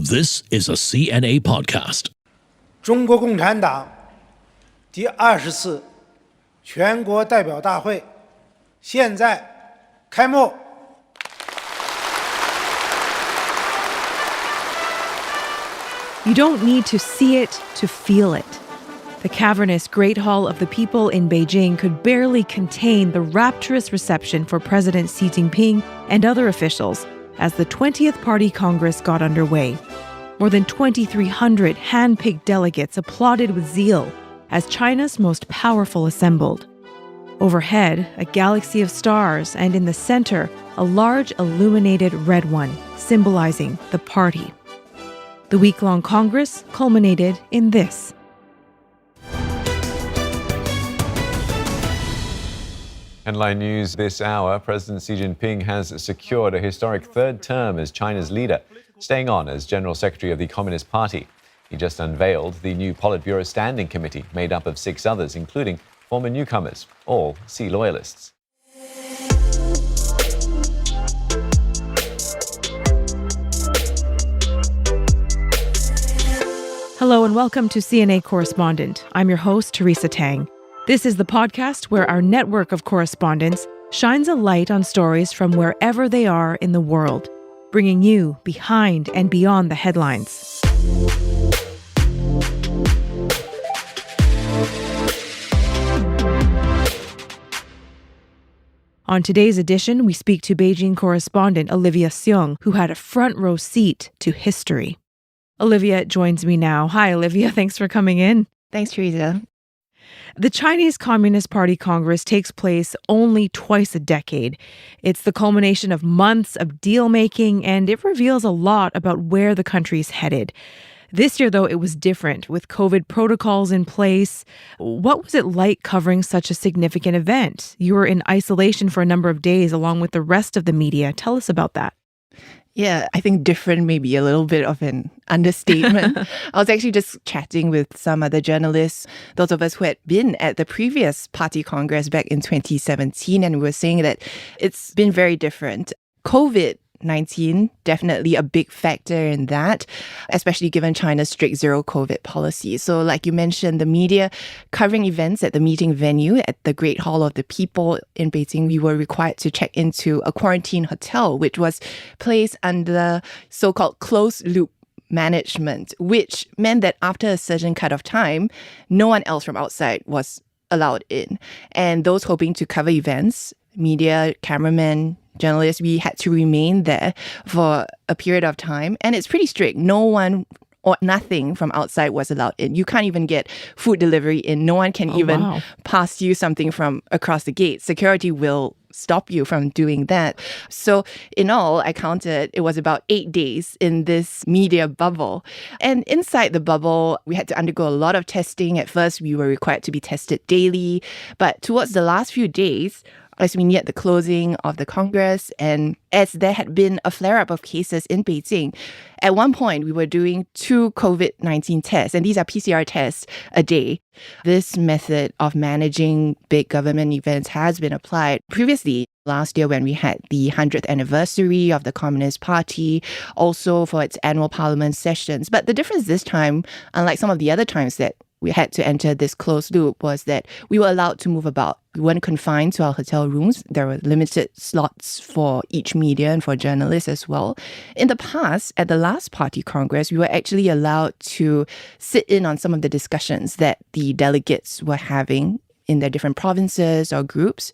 This is a CNA podcast. 中国共产党第20次全国代表大会现在开幕。You don't need to see it to feel it. The cavernous Great Hall of the People in Beijing could barely contain the rapturous reception for President Xi Jinping and other officials as the 20th Party Congress got underway. More than 2,300 hand-picked delegates applauded with zeal as China's most powerful assembled. Overhead, a galaxy of stars, and in the center, a large illuminated red one, symbolizing the party. The week-long Congress culminated in this. Headline news this hour, President Xi Jinping has secured a historic third term as China's leader, staying on as General Secretary of the Communist Party. He just unveiled the new Politburo Standing Committee made up of 6 others, including former newcomers, all Xi loyalists. Hello and welcome to CNA Correspondent. I'm your host, Teresa Tang. This is the podcast where our network of correspondents shines a light on stories from wherever they are in the world, bringing you behind and beyond the headlines. On today's edition, we speak to Beijing Correspondent Olivia Siong, who had a front row seat to history. Olivia joins me now. Hi, Olivia. Thanks for coming in. Thanks, Teresa. The Chinese Communist Party Congress takes place only twice a decade. It's the culmination of months of deal-making, and it reveals a lot about where the country's headed. This year, though, it was different, with COVID protocols in place. What was it like covering such a significant event? You were in isolation for a number of days along with the rest of the media. Tell us about that. Yeah, I think different may be a little bit of an understatement. I was actually just chatting with some other journalists, those of us who had been at the previous party congress back in 2017, and we were saying that it's been very different. COVID-19, definitely a big factor in that, especially given China's strict zero COVID policy. So like you mentioned, the media covering events at the meeting venue at the Great Hall of the People in Beijing, we were required to check into a quarantine hotel, which was placed under so-called closed-loop management, which meant that after a certain cut of time, no one else from outside was allowed in. And those hoping to cover events, media, cameramen, journalists, we had to remain there for a period of time. And it's pretty strict. No one or nothing from outside was allowed in. You can't even get food delivery in. No one can pass you something from across the gate. Security will stop you from doing that. So in all, I counted, it was about 8 days in this media bubble. And inside the bubble, we had to undergo a lot of testing. At first, we were required to be tested daily. But towards the last few days, as we neared the closing of the Congress, and as there had been a flare-up of cases in Beijing, at one point we were doing 2 COVID-19 tests, and these are PCR tests a day. This method of managing big government events has been applied previously. Last year when we had the 100th anniversary of the Communist Party, also for its annual parliament sessions. But the difference this time, unlike some of the other times that we had to enter this closed loop, was that we were allowed to move about. We weren't confined to our hotel rooms. There were limited slots for each media and for journalists as well. In the past, at the last party congress, we were actually allowed to sit in on some of the discussions that the delegates were having in their different provinces or groups.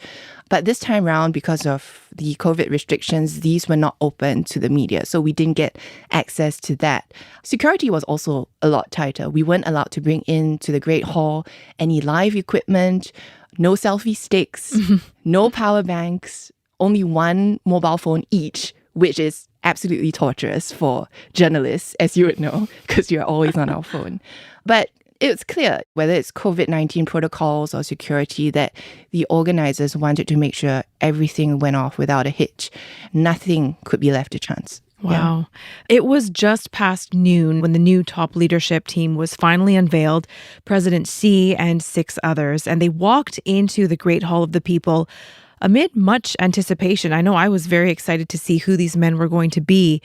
But this time around, because of the COVID restrictions, these were not open to the media. So we didn't get access to that. Security was also a lot tighter. We weren't allowed to bring into the Great Hall any live equipment, no selfie sticks, no power banks, only one mobile phone each, which is absolutely torturous for journalists, as you would know, because you're always on our phone. But it's clear, whether it's COVID-19 protocols or security, that the organizers wanted to make sure everything went off without a hitch. Nothing could be left to chance. Wow. Yeah. It was just past noon when the new top leadership team was finally unveiled, President Xi and 6 others, and they walked into the Great Hall of the People amid much anticipation. I know I was very excited to see who these men were going to be.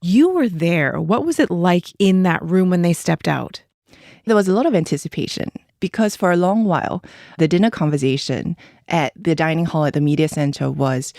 You were there. What was it like in that room when they stepped out? There was a lot of anticipation because for a long while, the dinner conversation at the dining hall at the media center was,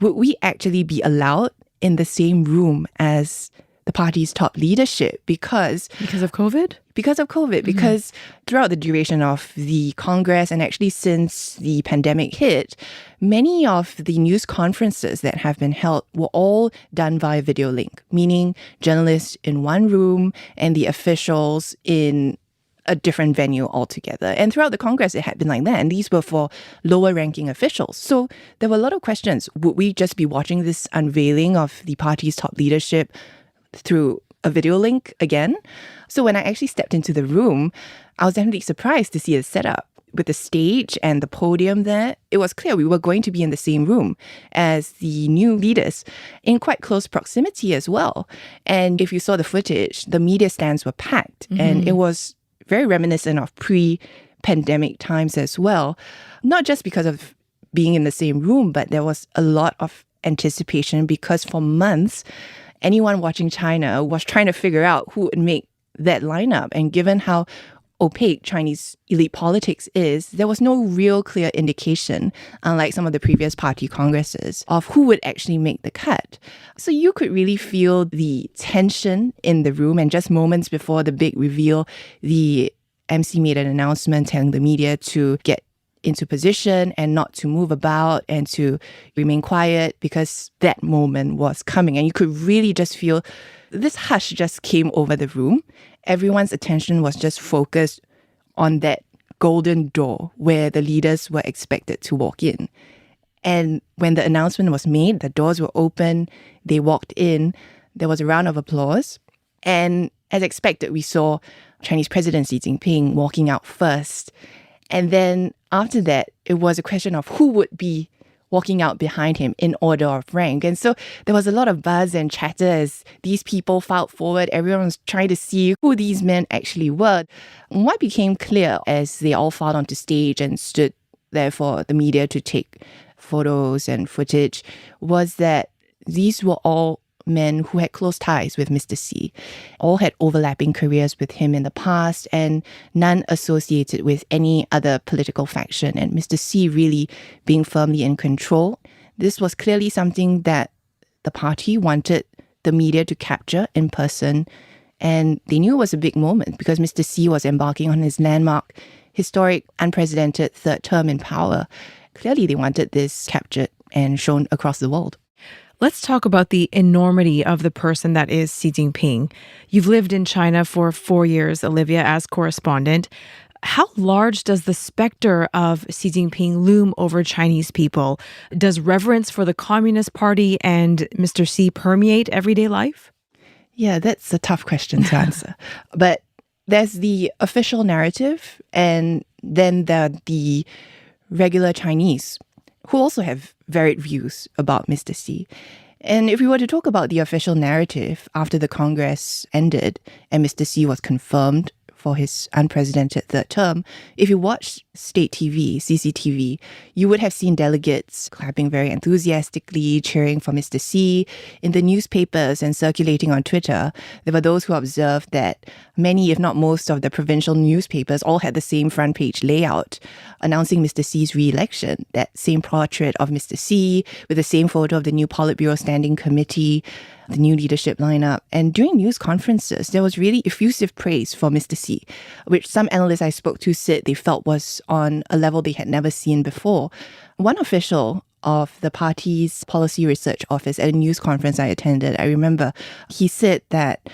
would we actually be allowed in the same room as the party's top leadership? Because of COVID? Because of COVID, because throughout the duration of the Congress and actually since the pandemic hit, many of the news conferences that have been held were all done via video link, meaning journalists in one room and the officials in a different venue altogether. And throughout the Congress, it had been like that. And these were for lower ranking officials. So there were a lot of questions. Would we just be watching this unveiling of the party's top leadership through a video link again? So when I actually stepped into the room, I was definitely surprised to see the setup with the stage and the podium there. It was clear we were going to be in the same room as the new leaders in quite close proximity as well. And if you saw the footage, the media stands were packed and it was very reminiscent of pre-pandemic times as well. Not just because of being in the same room, but there was a lot of anticipation because for months, anyone watching China was trying to figure out who would make that lineup. And given how opaque Chinese elite politics is, there was no real clear indication, unlike some of the previous party congresses, of who would actually make the cut. So you could really feel the tension in the room. And just moments before the big reveal, the MC made an announcement telling the media to get into position and not to move about and to remain quiet because that moment was coming. And you could really just feel this hush just came over the room. Everyone's attention was just focused on that golden door where the leaders were expected to walk in. And when the announcement was made, the doors were open, they walked in, there was a round of applause. And as expected, we saw Chinese President Xi Jinping walking out first. And then after that, it was a question of who would be walking out behind him in order of rank. And so there was a lot of buzz and chatter as these people filed forward. Everyone was trying to see who these men actually were. And what became clear as they all filed onto stage and stood there for the media to take photos and footage was that these were all men who had close ties with Mr. Xi, all had overlapping careers with him in the past, and none associated with any other political faction. And Mr. Xi really being firmly in control. This was clearly something that the party wanted the media to capture in person. And they knew it was a big moment because Mr. Xi was embarking on his landmark, historic, unprecedented third term in power. Clearly, they wanted this captured and shown across the world. Let's talk about the enormity of the person that is Xi Jinping. You've lived in China for 4 years, Olivia, as correspondent. How large does the specter of Xi Jinping loom over Chinese people? Does reverence for the Communist Party and Mr. Xi permeate everyday life? Yeah, that's a tough question to answer. But there's the official narrative, and then there are the regular Chinese who also have varied views about Mr. Xi. And if we were to talk about the official narrative after the Congress ended and Mr. Xi was confirmed for his unprecedented third term, if you watched state TV, CCTV, you would have seen delegates clapping very enthusiastically, cheering for Mr. Xi. In the newspapers and circulating on Twitter, there were those who observed that many, if not most, of the provincial newspapers all had the same front page layout announcing Mr. Xi's re-election, that same portrait of Mr. Xi with the same photo of the new Politburo Standing Committee, the new leadership lineup. And during news conferences, there was really effusive praise for Mr. Xi, which some analysts I spoke to said they felt was on a level they had never seen before. One official of the party's policy research office at a news conference I attended, I remember, he said that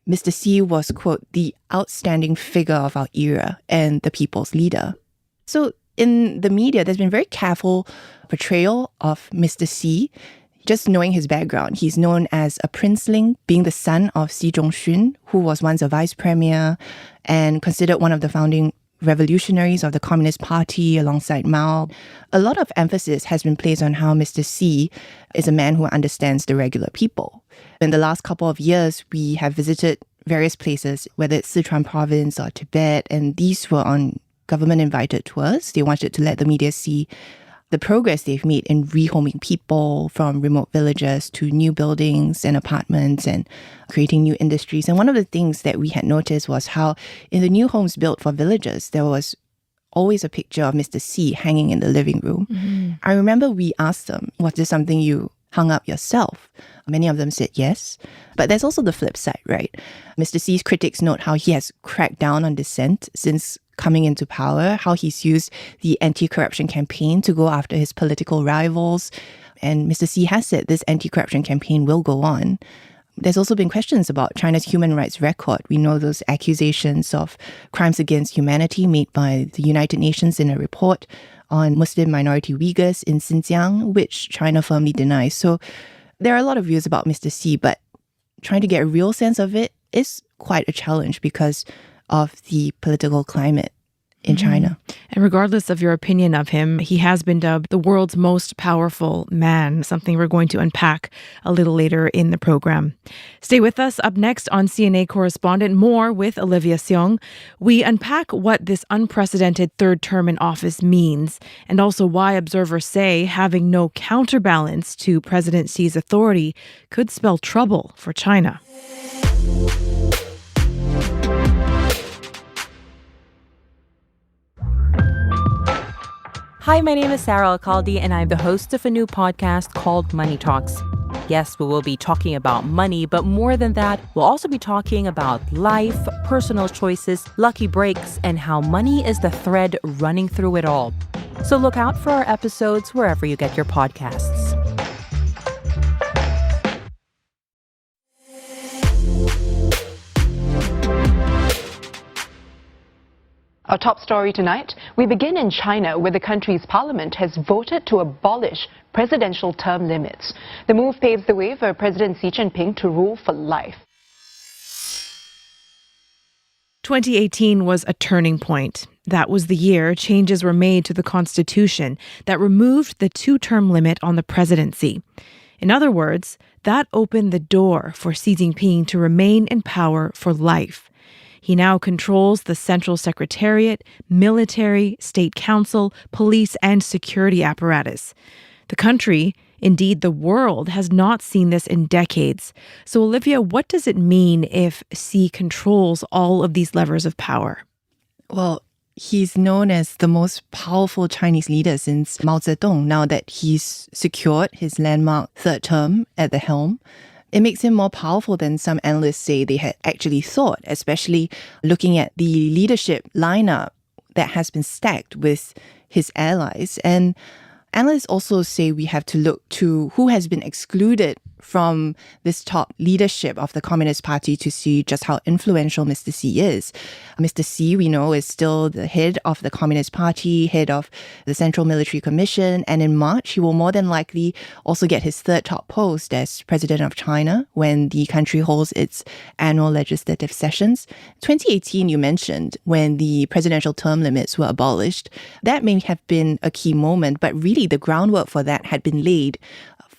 Mr. Xi was, quote, the outstanding figure of our era and the people's leader. So in the media, there's been very careful portrayal of Mr. Xi. Just knowing his background, he's known as a princeling, being the son of Xi Zhongxun, who was once a vice premier and considered one of the founding revolutionaries of the Communist Party alongside Mao. A lot of emphasis has been placed on how Mr. Xi is a man who understands the regular people. In the last couple of years, we have visited various places, whether it's Sichuan province or Tibet, and these were on government-invited tours. They wanted to let the media see the progress they've made in rehoming people from remote villages to new buildings and apartments and creating new industries. And one of the things that we had noticed was how in the new homes built for villagers, there was always a picture of Mr. Xi hanging in the living room. Mm-hmm. I remember we asked them, was this something you hung up yourself? Many of them said yes. But there's also the flip side, right? Mr. Xi's critics note how he has cracked down on dissent since coming into power, how he's used the anti-corruption campaign to go after his political rivals. And Mr. Xi has said this anti-corruption campaign will go on. There's also been questions about China's human rights record. We know those accusations of crimes against humanity made by the United Nations in a report on Muslim minority Uyghurs in Xinjiang, which China firmly denies. So there are a lot of views about Mr. Xi, but trying to get a real sense of it is quite a challenge because of the political climate in China. And regardless of your opinion of him, he has been dubbed the world's most powerful man, something we're going to unpack a little later in the program. Stay with us. Up next on CNA Correspondent, more with Olivia Siong. We unpack what this unprecedented third term in office means, and also why observers say having no counterbalance to President Xi's authority could spell trouble for China. Hi, my name is Sarah Alcaldi, and I'm the host of a new podcast called Money Talks. Yes, we will be talking about money, but more than that, we'll also be talking about life, personal choices, lucky breaks, and how money is the thread running through it all. So look out for our episodes wherever you get your podcasts. Our top story tonight, we begin in China, where the country's parliament has voted to abolish presidential term limits. The move paves the way for President Xi Jinping to rule for life. 2018 was a turning point. That was the year changes were made to the Constitution that removed the two-term limit on the presidency. In other words, that opened the door for Xi Jinping to remain in power for life. He now controls the Central Secretariat, military, state council, police, and security apparatus. The country, indeed the world, has not seen this in decades. So, Olivia, what does it mean if Xi controls all of these levers of power? Well, he's known as the most powerful Chinese leader since Mao Zedong, now that he's secured his landmark third term at the helm. It makes him more powerful than some analysts say they had actually thought, especially looking at the leadership lineup that has been stacked with his allies. And analysts also say we have to look to who has been excluded from this top leadership of the Communist Party to see just how influential Mr. Xi is. Mr. Xi, we know, is still the head of the Communist Party, head of the Central Military Commission, and in March, he will more than likely also get his third top post as President of China when the country holds its annual legislative sessions. 2018, you mentioned, when the presidential term limits were abolished, that may have been a key moment, but really the groundwork for that had been laid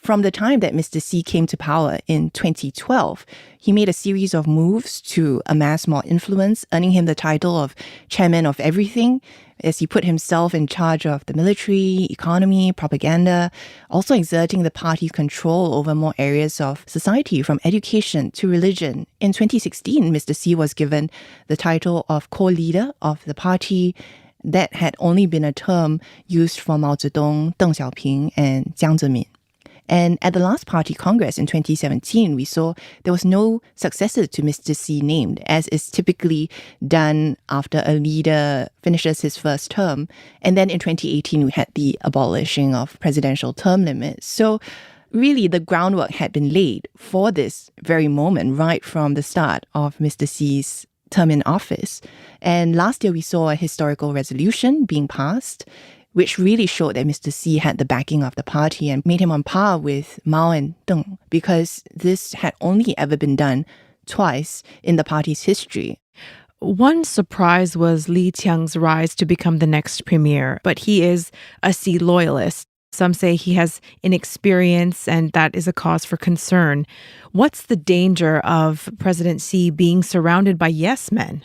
from the time that Mr. Xi came to power in 2012. He made a series of moves to amass more influence, earning him the title of chairman of everything, as he put himself in charge of the military, economy, propaganda, also exerting the party's control over more areas of society, from education to religion. In 2016, Mr. Xi was given the title of co-leader of the party. That had only been a term used for Mao Zedong, Deng Xiaoping, and Jiang Zemin. And at the last party congress in 2017, we saw there was no successor to Mr. Xi named, as is typically done after a leader finishes his first term. And then in 2018, we had the abolishing of presidential term limits. So really, the groundwork had been laid for this very moment right from the start of Mr. Xi's term in office. And last year, we saw a historical resolution being passed, which really showed that Mr. Xi had the backing of the party and made him on par with Mao and Deng, because this had only ever been done twice in the party's history. One surprise was Li Qiang's rise to become the next premier, but he is a Xi loyalist. Some say he has inexperience, and that is a cause for concern. What's the danger of President Xi being surrounded by yes men?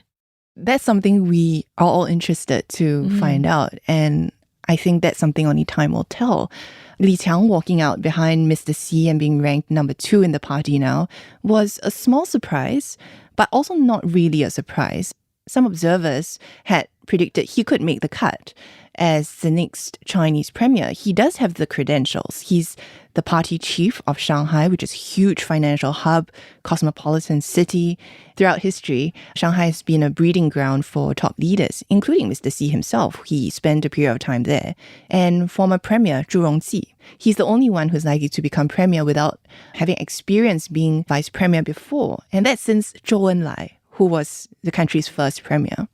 That's something we are all interested to find out. And I think that's something only time will tell. Li Qiang walking out behind Mr. Xi and being ranked number 2 in the party now was a small surprise, but also not really a surprise. Some observers had predicted he could make the cut as the next Chinese premier. He does have the credentials. He's the party chief of Shanghai, which is a huge financial hub, cosmopolitan city. Throughout history, Shanghai has been a breeding ground for top leaders, including Mr. Xi himself. He spent a period of time there. And former premier Zhu Rongji, he's the only one who's likely to become premier without having experience being vice premier before. And that's since Zhou Enlai, who was the country's first premier.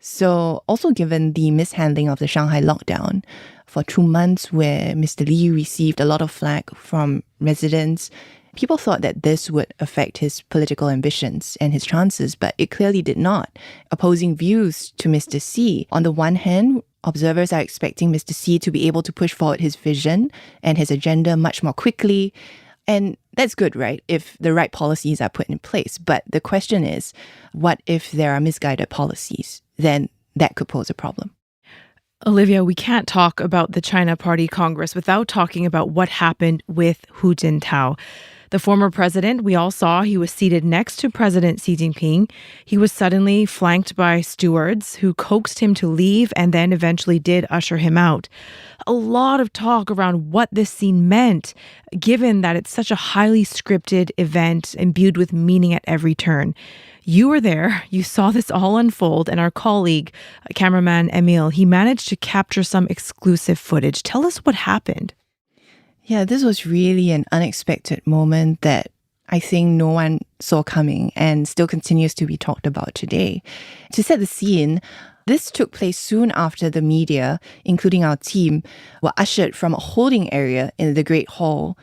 So also given the mishandling of the Shanghai lockdown for 2 months where Mr. Li received a lot of flack from residents, people thought that this would affect his political ambitions and his chances, but it clearly did not. Opposing views to Mr. Xi. On the one hand, observers are expecting Mr. Xi to be able to push forward his vision and his agenda much more quickly. And that's good, right, if the right policies are put in place. But the question is, what if there are misguided policies? Then that could pose a problem. Olivia, we can't talk about the China Party Congress without talking about what happened with Hu Jintao. The former president, we all saw, he was seated next to President Xi Jinping. He was suddenly flanked by stewards who coaxed him to leave and then eventually did usher him out. A lot of talk around what this scene meant, given that it's such a highly scripted event imbued with meaning at every turn. You were there, you saw this all unfold, and our colleague, cameraman Emil, he managed to capture some exclusive footage. Tell us what happened. Yeah, this was really an unexpected moment that I think no one saw coming and still continues to be talked about today. To set the scene, this took place soon after the media, including our team, were ushered from a holding area in the Great Hall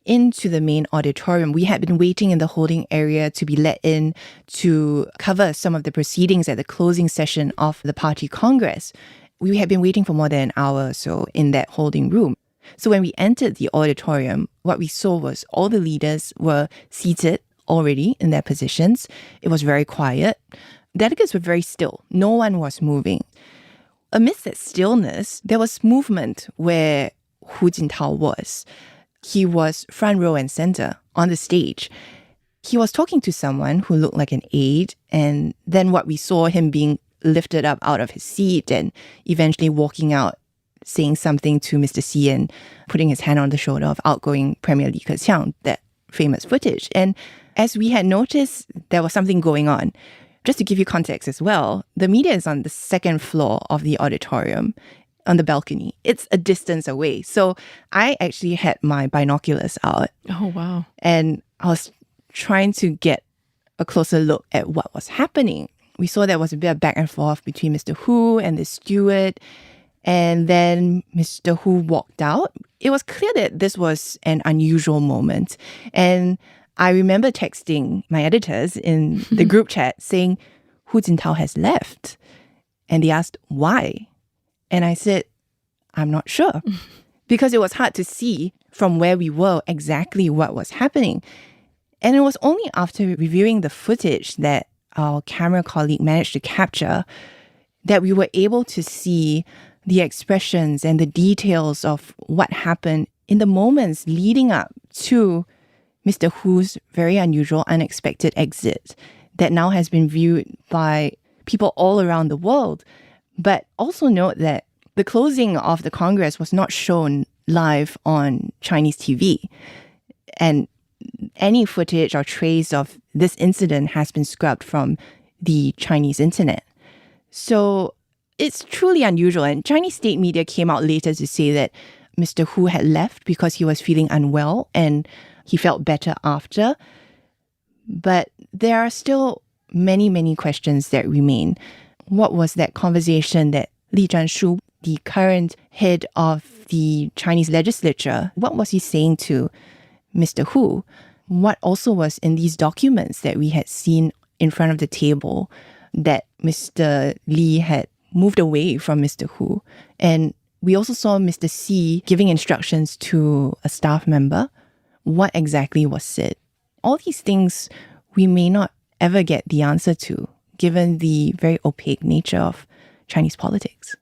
into the main auditorium. We had been waiting in the holding area to be let in to cover some of the proceedings at the closing session of the party congress. We had been waiting for more than an hour or so in that holding room. So when we entered the auditorium, what we saw was all the leaders were seated already in their positions. It was very quiet. Delegates were very still. No one was moving. Amidst that stillness, there was movement where Hu Jintao was. He was front row and center on the stage. He was talking to someone who looked like an aide, and then what we saw him being lifted up out of his seat and eventually walking out, saying something to Mr. Xi and putting his hand on the shoulder of outgoing Premier Li Keqiang, that famous footage. And as we had noticed, there was something going on. Just to give you context as well, the media is on the second floor of the auditorium on the balcony. It's a distance away. So I actually had my binoculars out. Oh, wow. And I was trying to get a closer look at what was happening. We saw there was a bit of back and forth between Mr. Hu and the steward. And then Mr. Hu walked out. It was clear that this was an unusual moment. And I remember texting my editors in the group chat saying, Hu Jintao has left. And they asked, why? And I said, I'm not sure. Because it was hard to see from where we were exactly what was happening. And it was only after reviewing the footage that our camera colleague managed to capture that we were able to see the expressions and the details of what happened in the moments leading up to Mr. Hu's very unusual, unexpected exit that now has been viewed by people all around the world. But also note that the closing of the Congress was not shown live on Chinese TV. And any footage or trace of this incident has been scrubbed from the Chinese internet. So it's truly unusual. And Chinese state media came out later to say that Mr. Hu had left because he was feeling unwell and he felt better after. But there are still many, many questions that remain. What was that conversation that Li Zhanshu, the current head of the Chinese legislature, what was he saying to Mr. Hu? What also was in these documents that we had seen in front of the table that Mr. Li had moved away from Mr. Hu? And we also saw Mr. Xi giving instructions to a staff member. What exactly was said? All these things we may not ever get the answer to, given the very opaque nature of Chinese politics.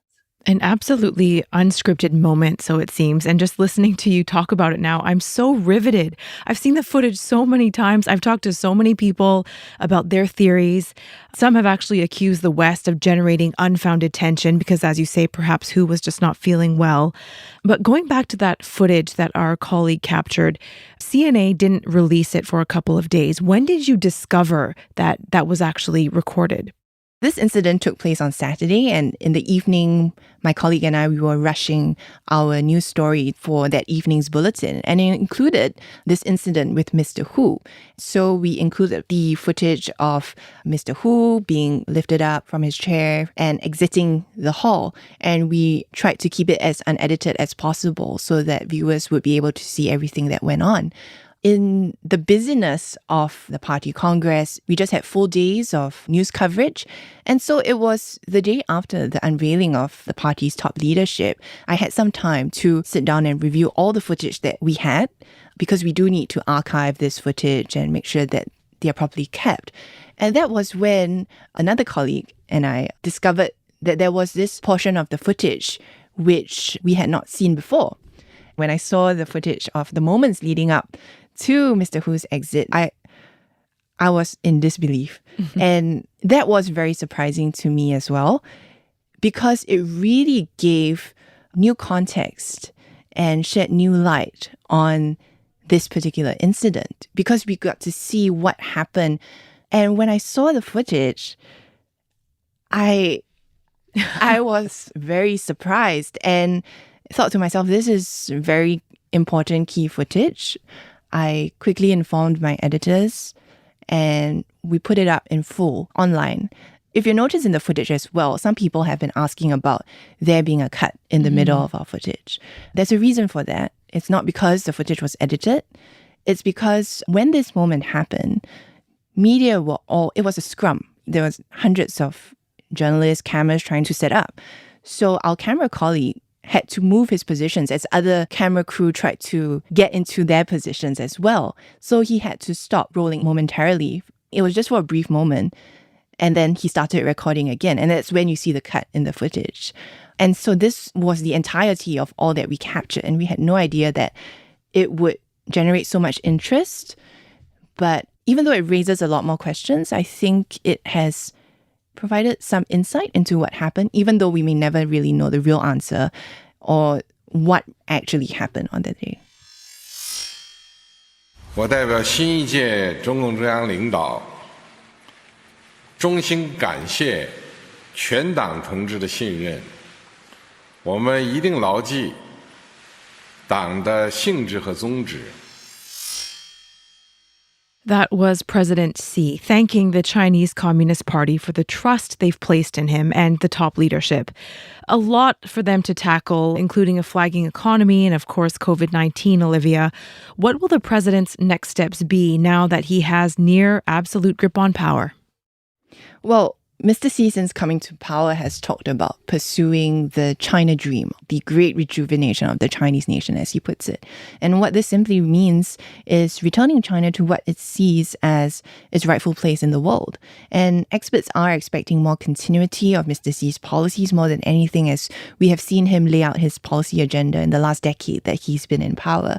An absolutely unscripted moment, so it seems. And just listening to you talk about it now, I'm so riveted. I've seen the footage so many times. I've talked to so many people about their theories. Some have actually accused the West of generating unfounded tension because, as you say, perhaps Hu was just not feeling well. But going back to that footage that our colleague captured, CNA didn't release it for a couple of days. When did you discover that that was actually recorded? This incident took place on Saturday, and in the evening, my colleague and I, we were rushing our news story for that evening's bulletin, and it included this incident with Mr. Hu. So we included the footage of Mr. Hu being lifted up from his chair and exiting the hall, and we tried to keep it as unedited as possible so that viewers would be able to see everything that went on. In the busyness of the party congress, we just had full days of news coverage. And so it was the day after the unveiling of the party's top leadership, I had some time to sit down and review all the footage that we had, because we do need to archive this footage and make sure that they are properly kept. And that was when another colleague and I discovered that there was this portion of the footage which we had not seen before. When I saw the footage of the moments leading up to Mr. Hu's exit, I was in disbelief. And that was very surprising to me as well, because it really gave new context and shed new light on this particular incident, because we got to see what happened. And when I saw the footage, I was very surprised and thought to myself, this is very important key footage. I quickly informed my editors and we put it up in full online. If you notice in the footage as well, some people have been asking about there being a cut in the middle of our footage. There's a reason for that. It's not because the footage was edited. It's because when this moment happened, media it was a scrum. There was hundreds of journalists, cameras trying to set up. So our camera colleague had to move his positions as other camera crew tried to get into their positions as well. So he had to stop rolling momentarily. It was just for a brief moment. And then he started recording again. And that's when you see the cut in the footage. And so this was the entirety of all that we captured. And we had no idea that it would generate so much interest. But even though it raises a lot more questions, I think it has provided some insight into what happened, even though we may never really know the real answer or what actually happened on that day. 我代表新一届中共中央领导，衷心感谢全党同志的信任。我们一定牢记党的性质和宗旨。 That was President Xi thanking the Chinese Communist Party for the trust they've placed in him and the top leadership. A lot for them to tackle, including a flagging economy and, of course, COVID-19, Olivia. What will the president's next steps be now that he has near absolute grip on power? Well, Mr. Xi, since coming to power, has talked about pursuing the China dream, the great rejuvenation of the Chinese nation, as he puts it. And what this simply means is returning China to what it sees as its rightful place in the world. And experts are expecting more continuity of Mr. Xi's policies more than anything, as we have seen him lay out his policy agenda in the last decade that he's been in power.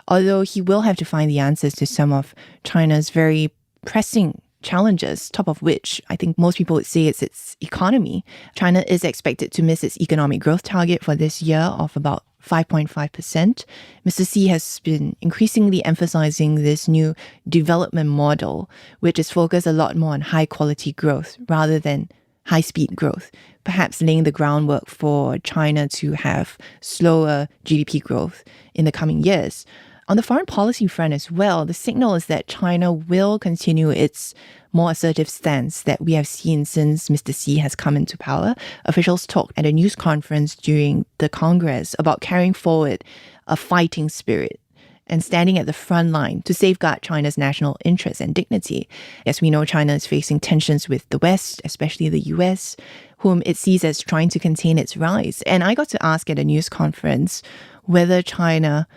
Although he will have to find the answers to some of China's very pressing challenges, top of which I think most people would say it's its economy. China is expected to miss its economic growth target for this year of about 5.5%. Mr. Xi has been increasingly emphasizing this new development model, which is focused a lot more on high-quality growth rather than high-speed growth, perhaps laying the groundwork for China to have slower GDP growth in the coming years. On the foreign policy front as well, the signal is that China will continue its more assertive stance that we have seen since Mr. Xi has come into power. Officials talked at a news conference during the Congress about carrying forward a fighting spirit and standing at the front line to safeguard China's national interests and dignity. As we know, China is facing tensions with the West, especially the US, whom it sees as trying to contain its rise. And I got to ask at a news conference whether China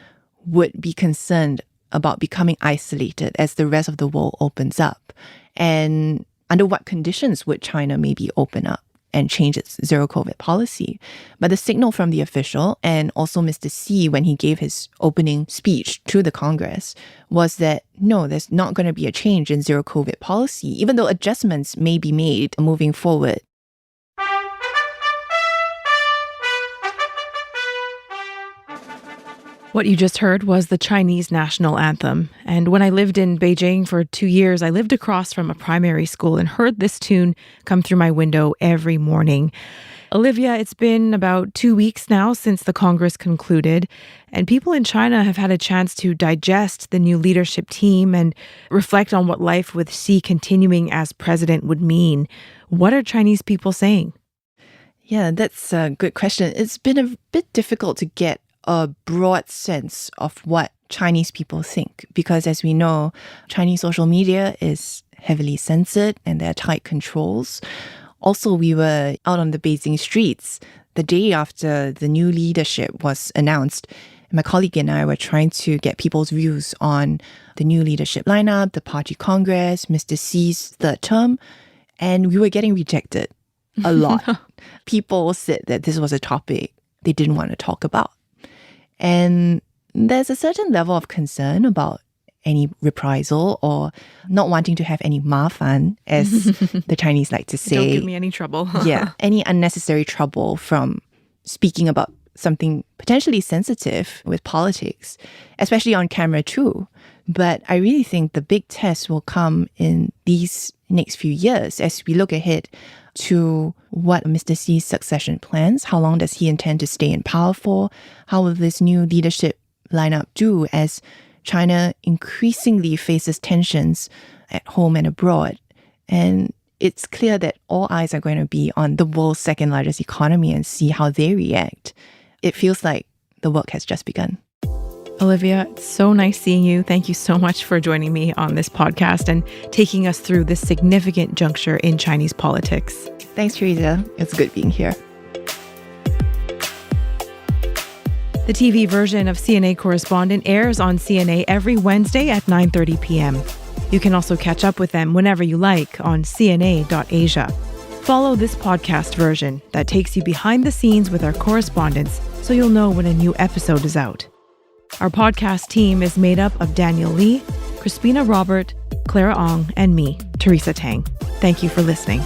would be concerned about becoming isolated as the rest of the world opens up, and under what conditions would China maybe open up. and change its zero COVID policy. But the signal from the official and also Mr. Xi when he gave his opening speech to the Congress was that no, there's not going to be a change in zero COVID policy, even though adjustments may be made moving forward. What you just heard was the Chinese national anthem. And when I lived in Beijing for 2 years, I lived across from a primary school and heard this tune come through my window every morning. Olivia, it's been about 2 weeks now since the Congress concluded, and people in China have had a chance to digest the new leadership team and reflect on what life with Xi continuing as president would mean. What are Chinese people saying? Yeah, that's a good question. It's been a bit difficult to get a broad sense of what Chinese people think because, as we know, Chinese social media is heavily censored and there are tight controls. Also, we were out on the Beijing streets the day after the new leadership was announced. My colleague and I were trying to get people's views on the new leadership lineup, the party congress, Mr. Xi's third term, and we were getting rejected a lot. People said that this was a topic they didn't want to talk about. And there's a certain level of concern about any reprisal or not wanting to have any 麻烦, as the Chinese like to say. Don't give me any trouble. Yeah, any unnecessary trouble from speaking about something potentially sensitive with politics, especially on camera too. But I really think the big test will come in these next few years as we look ahead to what Mr. Xi's succession plans. How long does he intend to stay in power for? How will this new leadership lineup do as China increasingly faces tensions at home and abroad? And it's clear that all eyes are going to be on the world's second largest economy and see how they react. It feels like the work has just begun. Olivia, it's so nice seeing you. Thank you so much for joining me on this podcast and taking us through this significant juncture in Chinese politics. Thanks, Teresa. It's good being here. The TV version of CNA Correspondent airs on CNA every Wednesday at 9:30 p.m. You can also catch up with them whenever you like on cna.asia. Follow this podcast version that takes you behind the scenes with our correspondents so you'll know when a new episode is out. Our podcast team is made up of Daniel Lee, Crispina Robert, Clara Ong, and me, Teresa Tang. Thank you for listening.